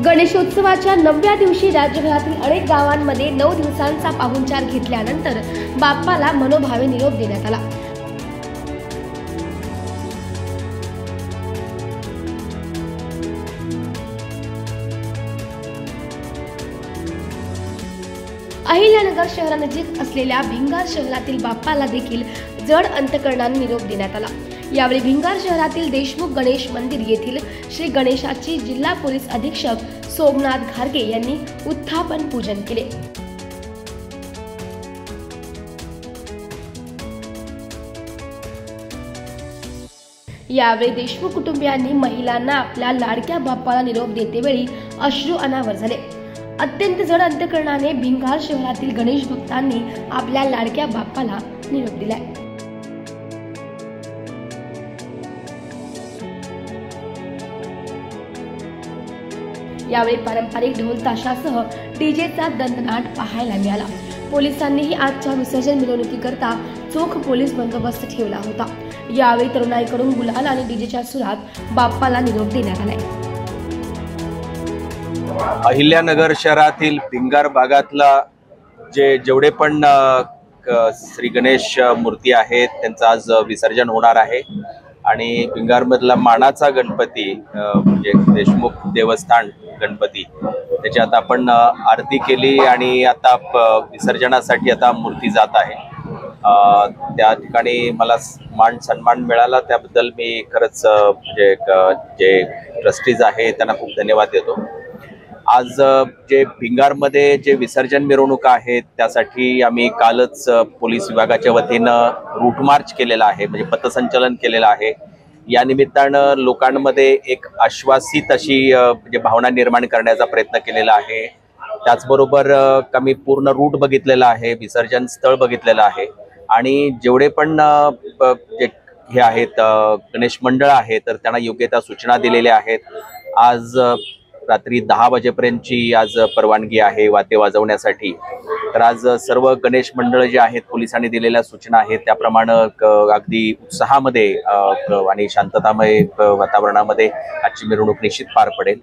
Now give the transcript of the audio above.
गणेशोत्सवाच्या 9व्या दिवशी राज्यभरातील अनेक गावांमध्ये 9 दिवसांचा पाहुणचार घेतल्यानंतर बाप्पाला मनोभावे निरोप देण्यात आला। अहिल्यानगर शहरानजीक असलेल्या भिंगार शहरातील बाप्पाला देखील जड अंतकरणाने निरोप देण्यात आला। यावेळी भिंगार शहरातील देशमुख गणेश मंदिर येथील श्री गणेशाची जिल्हा पोलीस अधीक्षक सोमनाथ घारगे यांनी उत्थापन पूजन केले। यावेळी देशमुख कुटुंबियांनी महिलांना आपल्या लाडक्या बाप्पाला निरोप देतेवेळी अश्रू अनावर झाले। अत्यंत जड अंतकरणाने भिंगार शहरातील गणेश भक्तांनी आपल्या लाडक्या बाप्पाला निरोप दिलाय। यावेळी पारंपरिक ढोल ताशासह डीजेचा दणदणाट पाहायला मिळाला। पोलिसांनीही आजच्या विसर्जन मिरवणुकीकरता चोख पोलीस बंदोबस्त ठेवला होता। यावेळी तरुणाईकडून गुलाल आणि डीजेच्या सुरात बाप्पाला निरोप देण्यात आलाय। अहिल्यानगर शहरातील भिंगार भागातला जेवढे पण श्री गणेश मूर्ती आहेत त्यांचं आज विसर्जन होणार आहे आणि भिंगार मधला मानाचा गणपती म्हणजे देशमुख देवस्थान गणपती त्याची आता आपण आरती केली आणि आता विसर्जनासाठी आता मूर्ती जात आहे। त्या ठिकाणी मला मान सन्मान मिळाला त्याबद्दल मी खरंच म्हणजे जे ट्रस्टीज आहे त्यांना खूप धन्यवाद देतो। आज जे भिंगारमध्ये जे विसर्जन मिरवणुका आहेत त्यासाठी आम्ही कालच पोलीस विभागाच्या वतीनं रूट मार्च केलेला आहे, म्हणजे पथसंचलन केलेलं आहे। या निमित्तानं लोकांमध्ये एक आश्वासित अशी म्हणजे भावना निर्माण करण्याचा प्रयत्न केलेला आहे। त्याचबरोबर आम्ही पूर्ण रूट बघितलेला आहे, विसर्जन स्थळ बघितलेलं आहे आणि जेवढे पण हे आहेत गणेश मंडळ आहे तर त्यांना योग्य त्या सूचना दिलेल्या आहेत। आज रात्री 10 वाजेपर्यंतची आज परवानगी आहे वाते वाजवण्यासाठी। तर आज सर्व गणेश मंडळ जे आहेत पोलिसांनी दिलेल्या सूचना आहेत त्याप्रमाणे अगदी उत्साहामध्ये आणि शांततामय वातावरणामध्ये आजची मिरवणूक निश्चित पार पडेल।